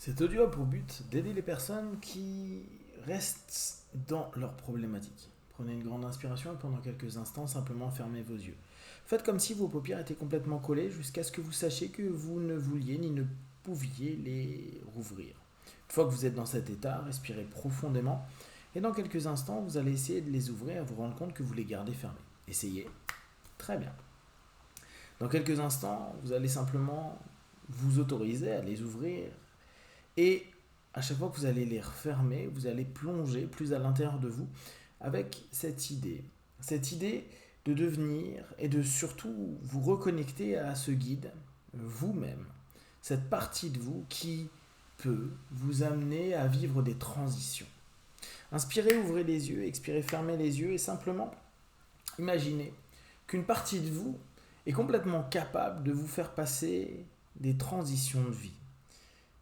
Cet audio a pour but d'aider les personnes qui restent dans leurs problématiques. Prenez une grande inspiration et pendant quelques instants, simplement fermez vos yeux. Faites comme si vos paupières étaient complètement collées jusqu'à ce que vous sachiez que vous ne vouliez ni ne pouviez les rouvrir. Une fois que vous êtes dans cet état, respirez profondément et dans quelques instants, vous allez essayer de les ouvrir et vous rendre compte que vous les gardez fermées. Essayez. Très bien. Dans quelques instants, vous allez simplement vous autoriser à les ouvrir et à chaque fois que vous allez les refermer, vous allez plonger plus à l'intérieur de vous avec cette idée. Cette idée de devenir et de surtout vous reconnecter à ce guide, vous-même. Cette partie de vous qui peut vous amener à vivre des transitions. Inspirez, ouvrez les yeux, expirez, fermez les yeux et simplement imaginez qu'une partie de vous est complètement capable de vous faire passer des transitions de vie.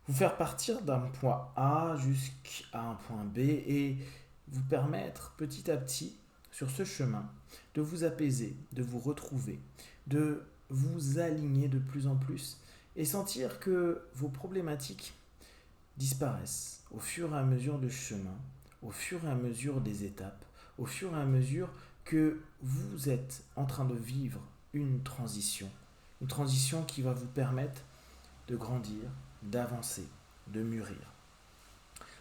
Vous faire partir d'un point A jusqu'à un point B et vous permettre petit à petit sur ce chemin de vous apaiser, de vous retrouver, de vous aligner de plus en plus et sentir que vos problématiques disparaissent au fur et à mesure du chemin, au fur et à mesure des étapes, au fur et à mesure que vous êtes en train de vivre une transition qui va vous permettre de grandir, d'avancer, de mûrir.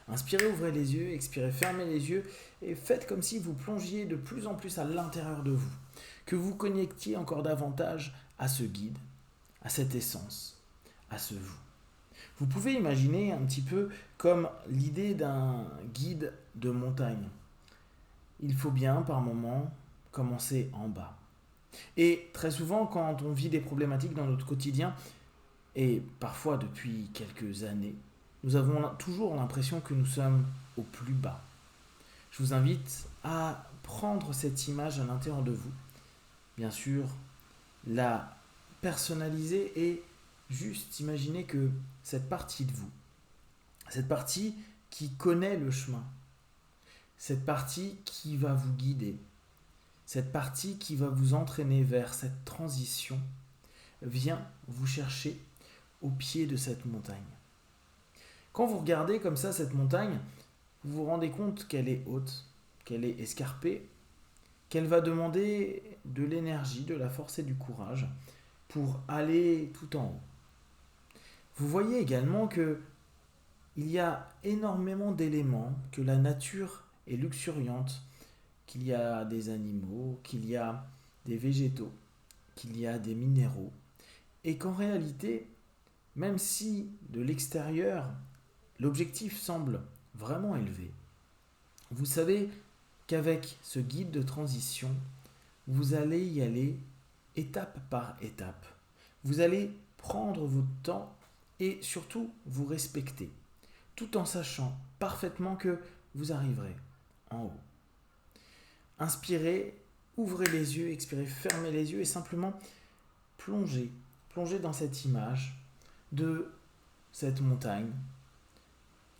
Inspirez, ouvrez les yeux, expirez, fermez les yeux et faites comme si vous plongiez de plus en plus à l'intérieur de vous, que vous connectiez encore davantage à ce guide, à cette essence, à ce vous. Vous pouvez imaginer un petit peu comme l'idée d'un guide de montagne. Il faut bien par moment commencer en bas. Et très souvent quand on vit des problématiques dans notre quotidien, et parfois depuis quelques années, nous avons toujours l'impression que nous sommes au plus bas. Je vous invite à prendre cette image à l'intérieur de vous, bien sûr, la personnaliser et juste imaginer que cette partie de vous, cette partie qui connaît le chemin, cette partie qui va vous guider, cette partie qui va vous entraîner vers cette transition, vient vous chercher au pied de cette montagne. Quand vous regardez comme ça cette montagne, vous vous rendez compte qu'elle est haute, qu'elle est escarpée, qu'elle va demander de l'énergie, de la force et du courage pour aller tout en haut. Vous voyez également que il y a énormément d'éléments, que la nature est luxuriante, qu'il y a des animaux, qu'il y a des végétaux, qu'il y a des minéraux, et qu'en réalité, même si de l'extérieur, l'objectif semble vraiment élevé, vous savez qu'avec ce guide de transition, vous allez y aller étape par étape. Vous allez prendre votre temps et surtout vous respecter, tout en sachant parfaitement que vous arriverez en haut. Inspirez, ouvrez les yeux, expirez, fermez les yeux et simplement plongez dans cette image de cette montagne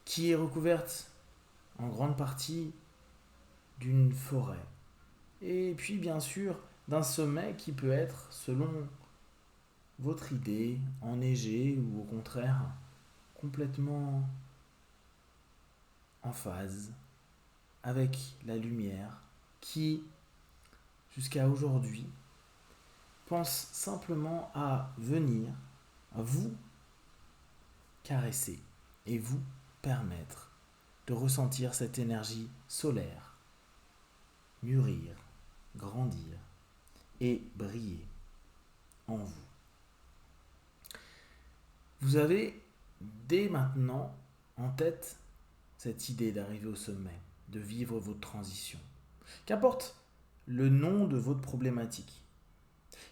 qui est recouverte en grande partie d'une forêt. Et puis bien sûr d'un sommet qui peut être, selon votre idée, enneigé ou au contraire complètement en phase avec la lumière qui, jusqu'à aujourd'hui, pense simplement à venir, à vous caresser et vous permettre de ressentir cette énergie solaire, mûrir, grandir et briller en vous. Vous avez dès maintenant en tête cette idée d'arriver au sommet, de vivre votre transition. Qu'importe le nom de votre problématique,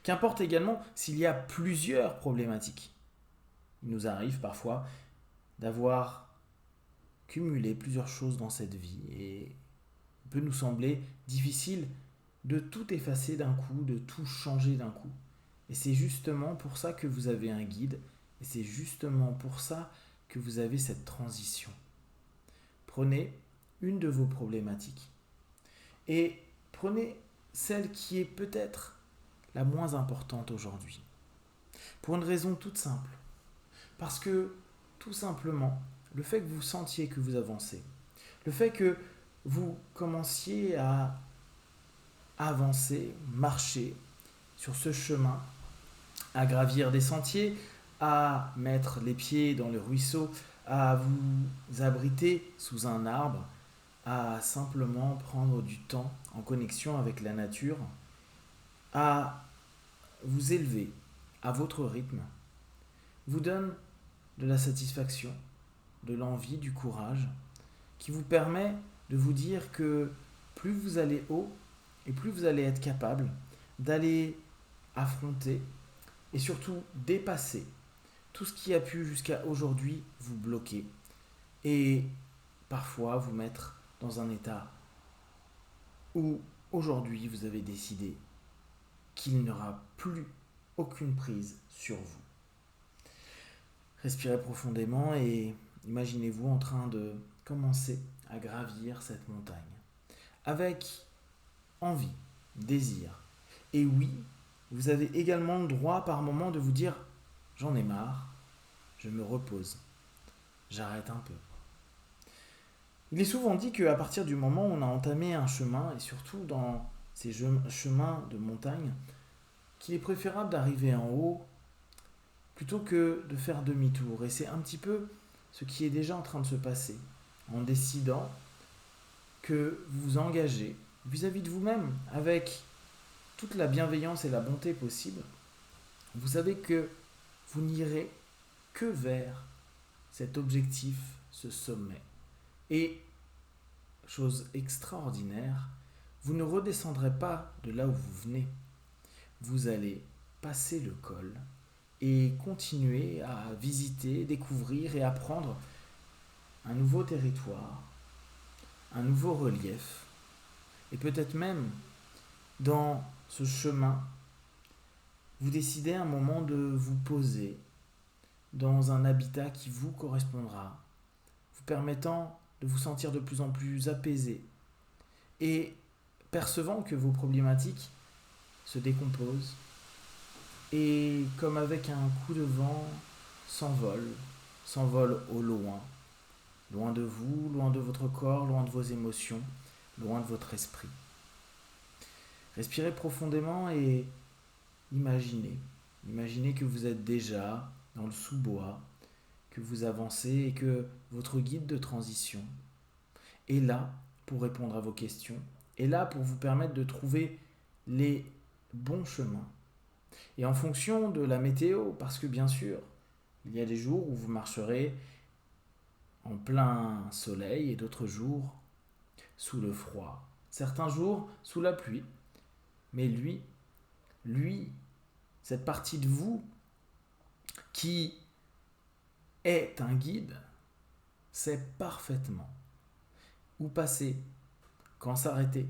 qu'importe également s'il y a plusieurs problématiques. Il nous arrive parfois d'avoir cumulé plusieurs choses dans cette vie et il peut nous sembler difficile de tout effacer d'un coup, de tout changer d'un coup. Et c'est justement pour ça que vous avez un guide et c'est justement pour ça que vous avez cette transition. Prenez une de vos problématiques et prenez celle qui est peut-être la moins importante aujourd'hui. Pour une raison toute simple. Parce que, tout simplement, le fait que vous sentiez que vous avancez, le fait que vous commenciez à avancer, marcher sur ce chemin, à gravir des sentiers, à mettre les pieds dans le ruisseau, à vous abriter sous un arbre, à simplement prendre du temps en connexion avec la nature, à vous élever à votre rythme, vous donne de la satisfaction, de l'envie, du courage, qui vous permet de vous dire que plus vous allez haut et plus vous allez être capable d'aller affronter et surtout dépasser tout ce qui a pu jusqu'à aujourd'hui vous bloquer et parfois vous mettre dans un état où aujourd'hui vous avez décidé qu'il n'y aura plus aucune prise sur vous. Respirez profondément et imaginez-vous en train de commencer à gravir cette montagne avec envie, désir. Et oui, vous avez également le droit par moment de vous dire « j'en ai marre, je me repose, j'arrête un peu ». Il est souvent dit qu'à partir du moment où on a entamé un chemin, et surtout dans ces chemins de montagne, qu'il est préférable d'arriver en haut plutôt que de faire demi-tour. Et c'est un petit peu ce qui est déjà en train de se passer, en décidant que vous vous engagez vis-à-vis de vous-même avec toute la bienveillance et la bonté possible. Vous savez que vous n'irez que vers cet objectif, ce sommet. Et, chose extraordinaire, vous ne redescendrez pas de là où vous venez. Vous allez passer le col et continuer à visiter, découvrir et apprendre un nouveau territoire, un nouveau relief. Et peut-être même, dans ce chemin, vous décidez un moment de vous poser dans un habitat qui vous correspondra, vous permettant de vous sentir de plus en plus apaisé et percevant que vos problématiques se décomposent et comme avec un coup de vent s'envolent au loin, loin de vous, loin de votre corps, loin de vos émotions, loin de votre esprit. Respirez profondément et imaginez que vous êtes déjà dans le sous-bois, que vous avancez et que votre guide de transition est là pour répondre à vos questions, est là pour vous permettre de trouver les bons chemins. Et en fonction de la météo, parce que bien sûr, il y a des jours où vous marcherez en plein soleil et d'autres jours sous le froid. Certains jours sous la pluie. Mais lui, cette partie de vous qui est un guide, sait parfaitement où passer, quand s'arrêter,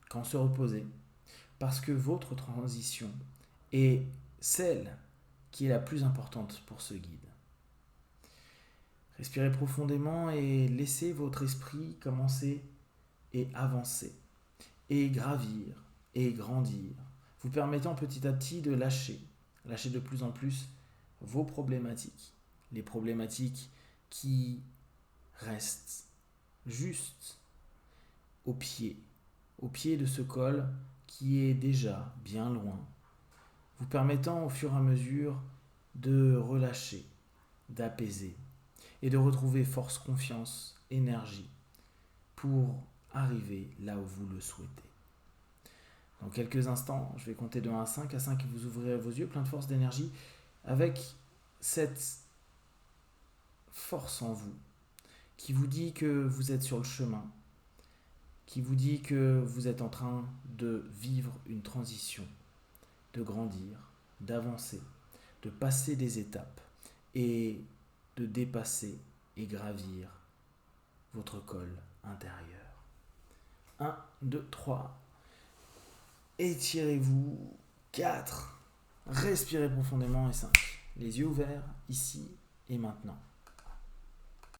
quand se reposer, parce que votre transition est celle qui est la plus importante pour ce guide. Respirez profondément et laissez votre esprit commencer et avancer, et gravir, et grandir, vous permettant petit à petit de lâcher de plus en plus vos problématiques, les problématiques qui restent juste au pied de ce col qui est déjà bien loin, vous permettant au fur et à mesure de relâcher, d'apaiser et de retrouver force, confiance, énergie pour arriver là où vous le souhaitez. Dans quelques instants, je vais compter de 1 à 5. À 5, vous ouvrirez vos yeux plein de force, d'énergie, avec cette force en vous qui vous dit que vous êtes sur le chemin, qui vous dit que vous êtes en train de vivre une transition, de grandir, d'avancer, de passer des étapes et de dépasser et gravir votre col intérieur. 1, 2, 3. Étirez-vous. 4. Respirez profondément. Et 5. Les yeux ouverts, ici et maintenant.